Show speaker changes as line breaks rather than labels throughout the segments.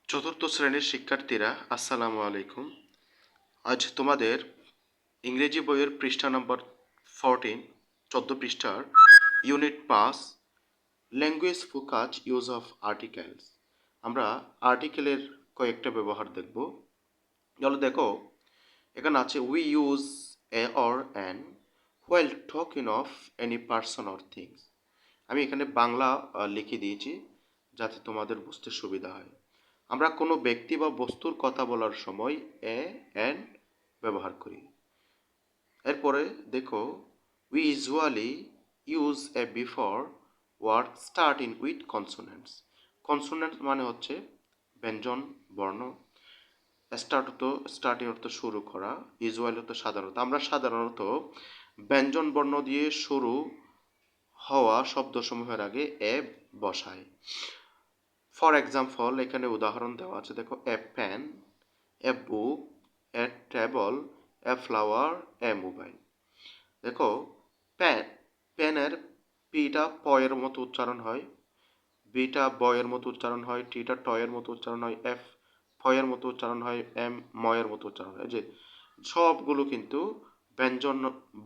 চতুর্থ শ্রেণীর শিক্ষার্থীরা আসসালামু আলাইকুম। আজ তোমাদের ইংরেজি বইয়ের পৃষ্ঠা নম্বর 14 পৃষ্ঠার unit 5 language focus use of articles. আমরা আর্টিকেলের কয়েকটা ব্যবহার দেখব। তাহলে দেখো, এখানে আছে we use a or an while talking of any person or things. আমি এখানে বাংলা লিখে দিয়েছি যাতে তোমাদের বুঝতে সুবিধা হয়। আমরা কোনো ব্যক্তি বা বস্তুর কথা বলার সময় এ অ্যান ব্যবহার করি। এরপরে দেখো, we usually use a before word starting with consonants. Consonants মানে হচ্ছে ব্যঞ্জন বর্ণ। স্টার্টিং অর্থ শুরু করা, ইউজুয়ালি অর্থ সাধারণত। আমরা সাধারণত ব্যঞ্জন বর্ণ দিয়ে শুরু হওয়া শব্দসমূহের আগে এ বসাই। ফর এক্সাম্পল, এখানে উদাহরণ দেওয়া আছে, দেখো, a pen, a book, a table, a flower, a mobile. দেখো, পেনের পিটা পয়ের মতো উচ্চারণ হয়, বিটা বয়ের মতো উচ্চারণ হয়, টিটা টয়ের মতো উচ্চারণ হয়, এফ ফয়ের মতো উচ্চারণ হয়, এম ময়ের মতো উচ্চারণ হয়। যে সবগুলো কিন্তু ব্যঞ্জন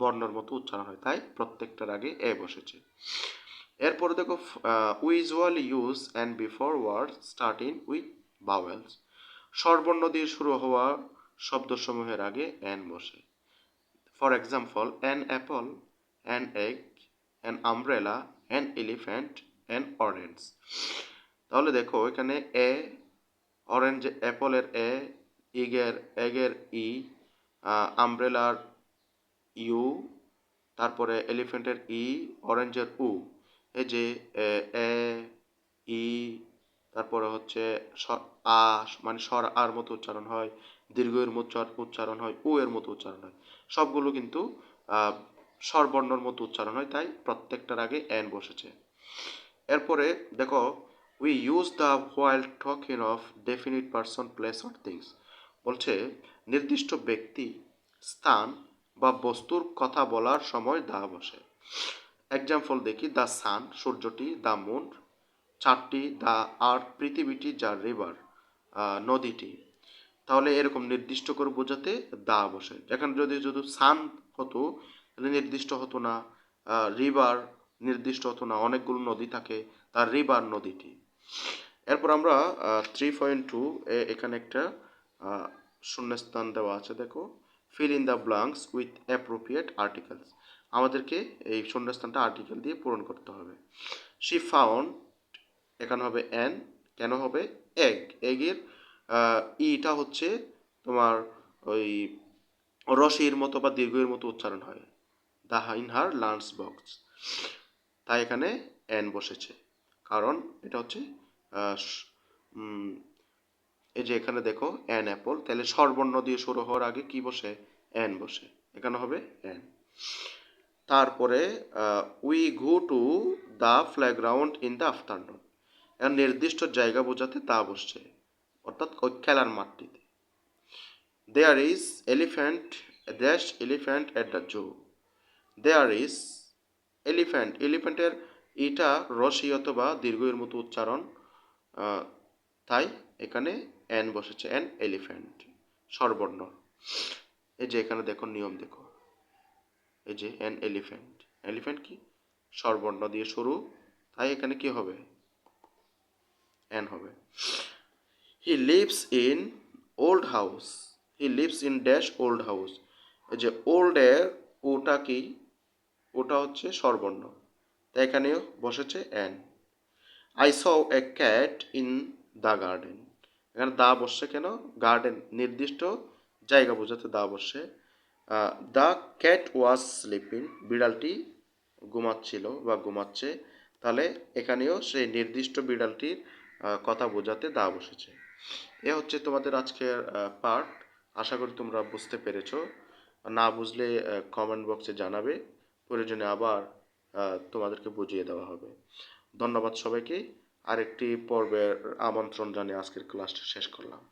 বর্ণের মতো উচ্চারণ হয়, তাই প্রত্যেকটার আগে এ বসেছে। এরপরে দেখো, we usually use and before word starting with vowels. স্বরবর্ণ দিয়ে শুরু হওয়া শব্দসমূহের আগে এন বসে। For example, an apple, an egg, an umbrella, an elephant, an orange. তাহলে দেখো, এখানে এ, অরেঞ্জ অ্যাপলের এ, এগের ই, আমব্রেলার ইউ, তারপরে এলিফ্যান্টের ই, অরেঞ্জের উ। এই যে এ, ই, তারপরে হচ্ছে আ, মানে স্বর আর মতো উচ্চারণ হয়, দীর্ঘের মতো উচ্চারণ হয়, উ এর মতো উচ্চারণ হয়। সবগুলো কিন্তু স্বরবর্ণর মতো উচ্চারণ হয়, তাই প্রত্যেকটার আগে এন বসেছে। এরপরে দেখো, we use the while talking of definite person, place or things. বলছে নির্দিষ্ট ব্যক্তি, স্থান বা বস্তুর কথা বলার সময় দা বসে। এক্সাম্পল দেখি, দ্য সান সূর্যটি, দ্য মুন চাঁদটি, দ্য আর্থ পৃথিবীটি, যা রিভার নদীটি। তাহলে এরকম নির্দিষ্ট করে বোঝাতে দা বসে। এখানে যদি যদি সান হতো তাহলে নির্দিষ্ট হতো না, রিভার নির্দিষ্ট হতো না, অনেকগুলো নদী থাকে, তার রিভার নদীটি। এরপর আমরা 3.2 এখানে একটা শূন্যস্থান দেওয়া আছে, দেখো, fill in the blanks with appropriate articles. আমাদেরকে এই শূন্যস্থানটা আর্টিকেল দিয়ে পূরণ করতে হবে। শি ফাউন্ড, এখানে হবে এন, কেন হবে এগ, এগের ইটা হচ্ছে তোমার ওই রসির মতো বা দীর্ঘের মতো উচ্চারণ হয়, the in her lunch box, তাই এখানে এন বসেছে, কারণ এটা হচ্ছে এই যে এখানে দেখো এন অ্যাপল, তাহলে স্বরবর্ণ দিয়ে শুরু হওয়ার আগে কি বসে, এন বসে, এখানে হবে এন। তারপরে we go to the playground in the afternoon, এর নির্দিষ্ট জায়গা বোঝাতে তা বসছে, অর্থাৎ ওই খেলার মাঠটিতে। There is elephant, dash elephant at the zoo. There is elephant, এলিফ্যান্টের ইটা রসি অথবা দীর্ঘের মতো উচ্চারণ, তাই এখানে এন বসেছে, এন এলিফ্যান্ট স্বরবর্ণ। এই যে এখানে দেখো নিয়ম, দেখো, এই যে এন এলিফ্যান্ট, এলিফ্যান্ট কি স্বরবর্ণ দিয়ে শুরু, তাই এখানে কি হবে, এন হবে। He lives in old house, he lives in dash old house. এই যে ওল্ড এর ওটা কি, ওটা হচ্ছে স্বরবর্ণ, তাই এখানেও বসেছে N. I saw A cat in the garden, এখানে দা বসছে কেন, গার্ডেন নির্দিষ্ট জায়গা বোঝাতে দা বসছে। দ্য ক্যাট ওয়াজ স্লিপিং, বিড়ালটি ঘুমাচ্ছিল বা ঘুমাচ্ছে, তাহলে এখানেও সেই নির্দিষ্ট বিড়ালটির কথা বোঝাতে দা বসেছে। এ হচ্ছে তোমাদের আজকের পার্ট। আশা করি তোমরা বুঝতে পেরেছো। না বুঝলে কমেন্ট বক্সে জানাবে, প্রয়োজনে আবার তোমাদেরকে বুঝিয়ে দেওয়া হবে। ধন্যবাদ সবাইকে। আরেকটি পর্বের আমন্ত্রণ জানিয়ে আজকের ক্লাসটা শেষ করলাম।